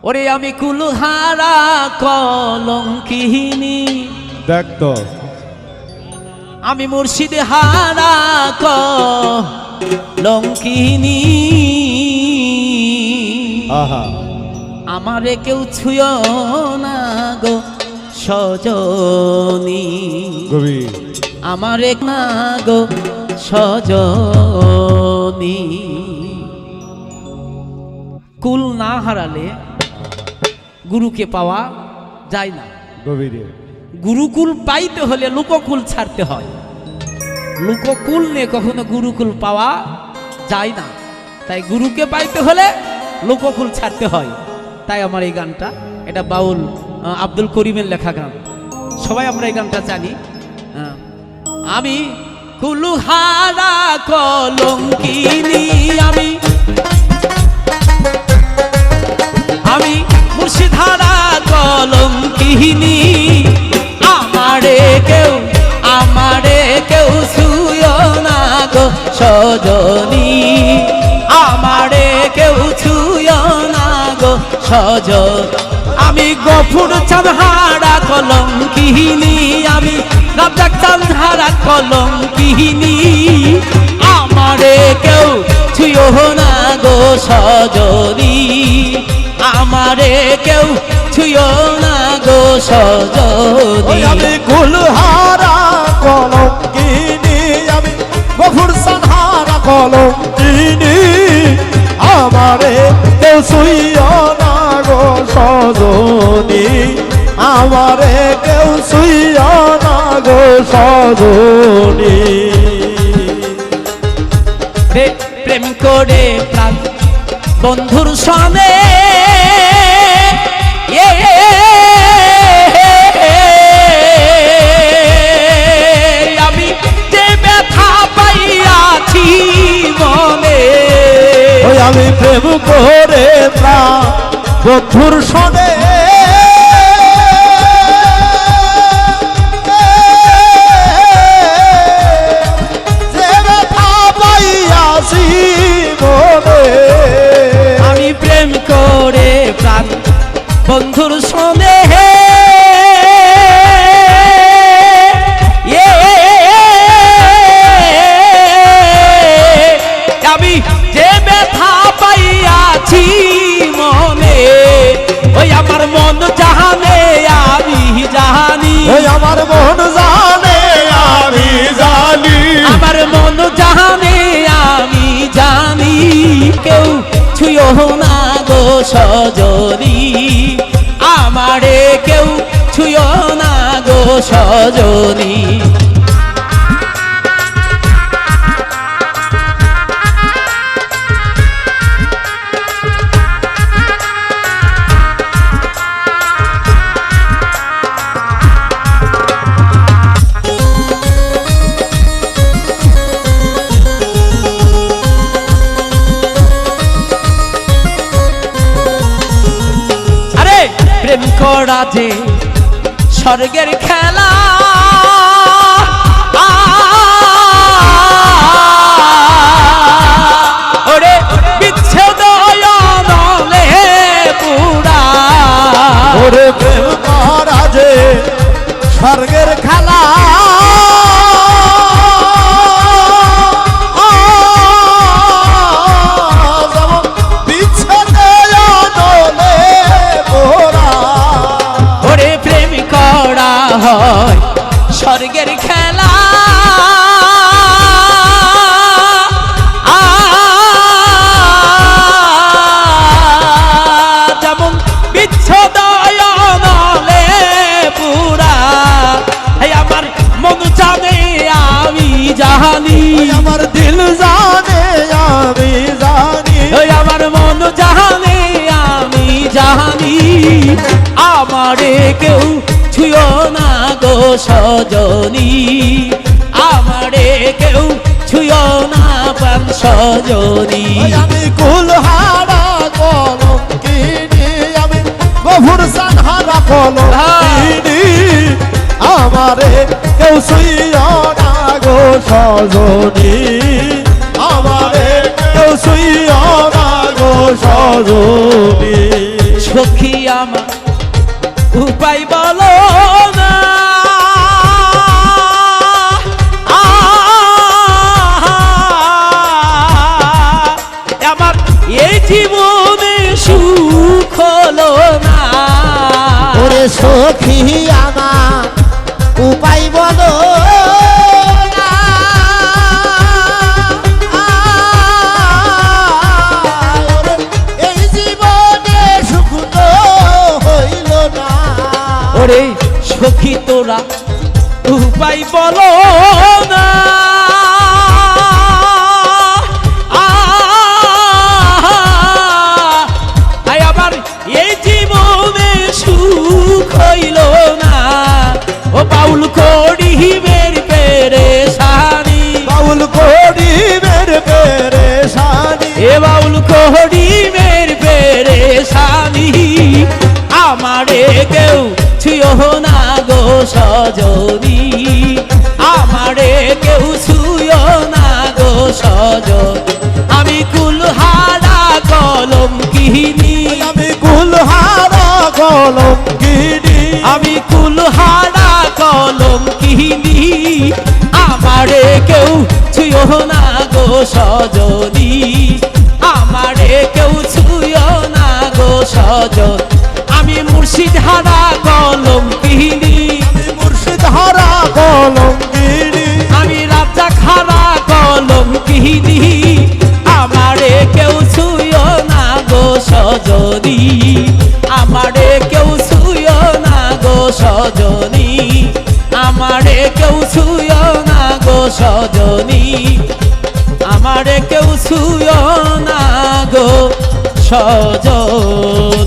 ওরে আমি কুলহারা কলঙ্কিনী, দেখ তো আমি মুর্শিদ হারা কলঙ্কিনী। আহা আমারে কেউ ছুঁয় না গো সজনী, গভীর আমারে না গো সজনী। কুল না হারালে গুরুকে পাওয়া যায় না। গভীরে গুরুকুল পাইতে হলে লোককুল ছাড়তে হয়। লোককুল নিয়ে কখনো গুরুকুল পাওয়া যায় না। তাই গুরুকে পাইতে হলে লোককুল ছাড়তে হয়। তাই আমার এই গানটা, এটা বাউল আব্দুল করিমের লেখা গান। সবাই আমরা এই গানটা জানি। আমি কুলহারা কলঙ্কিনী, আমি মুর্শিদহারা কলঙ্কিনী। আমারে কেউ ছুঁয় না গো সজনী, আমারে কেউ ছুঁয় না গো সজন। আমি গফুর চাঁদহারা কলঙ্কিনী, আমি রাজ্জাক চাঁদহারা কলঙ্কিনী। আমারে কেউ ছুঁয় না গো সজনী, আমারে কেউ ছুঁয় না গো সজনী। আমি কুলহারা কলঙ্কিনী, আমি গফুর চাঁদহারা কলঙ্কিনী। আমারে কেউ ছুঁয় না গো সজনী, আমারে কেউ ছুঁয় না গো সজনী। প্রেম করে প্রাণ বন্ধুর সনে, আমি যে ব্যথা পাইয়াছি মনে। আমি প্রেম করে প্রাণ বন্ধুর সনে, যে ব্যথা পাইয়াছি মনে। আমি প্রেম করে প্রাণ বন্ধুর সনে, আমি যে ব্যথা পাইয়াছি মনে। ওই আমার মন জানে আমি জানি, ওই আমার মন জানে আমি জানি, আমার মন জানে আমি জানি। কেউ ছুঁয় না গো সজনী, আমারে কেউ ছুঁয় না গো সজনী। প্রেম করা যে স্বর্গের খেলা, ওরে বিচ্ছেদ নলে পুরা। ওরে প্রেম করা যে স্বর্গের খেলা, হয় স্বর্গের খেলা। যেমন বিচ্ছেদ নলে পুরা। আমার মন জানে আমি জানি, আমার দিল জানে আমি জানি, আমার মন জানে আমি জানি। আমারে কেউ ছুঁয় না গো সজনী, আমারে কেউ ছুঁয় না প্রাণ সজনী। আমি কুলহারা কলঙ্কিনী, আমি গফুর চাঁদহারা কলঙ্কিনী। আমারে কেউ ছুঁয় না গো সজনী, আমারে কেউ ছুঁয় না গো সজনী। সখী আমার উপায় বলো না আমার এই জীবনে সুখ হলো না ওরে সখী আমার উপায় বলো না। ওরে এই জীবনে সুখ তো হইল না। ওরে সখী তোরা উপায় বলো না আবার এই জীবনে সুখ হইল না ও বাউল করিমের পেরেশানি বাউল করিমের পেরেশানি এ বাউল করিমের পেরেশানি আমারে কেউ ছুঁয়ো না গো সজনী আমারে কেউ ছুঁয়ো না গো সজন আমি কুলহারা কলম কিনি আমি কুলহারা কলম কিনি আমি কুলহারা কলম কিনি আমারে কেউ ছুঁয়ো না গো সজনী আমারে কেউ ছুঁয়ো না গো সজন আমি মুর্শিদ হারা কলম কিনি আমি মুর্শিদ হারা কলম কিনি আমি রাজা খারা কলম কিনি আমারে কেউ ছুঁয়ো না গো সজনী আমারে কেউ ছুঁয়ো না গো সজনী আমারে কেউ ছুঁয়ো না গো সজনী আমারে কেউ ছুঁয়ো না গো সজনী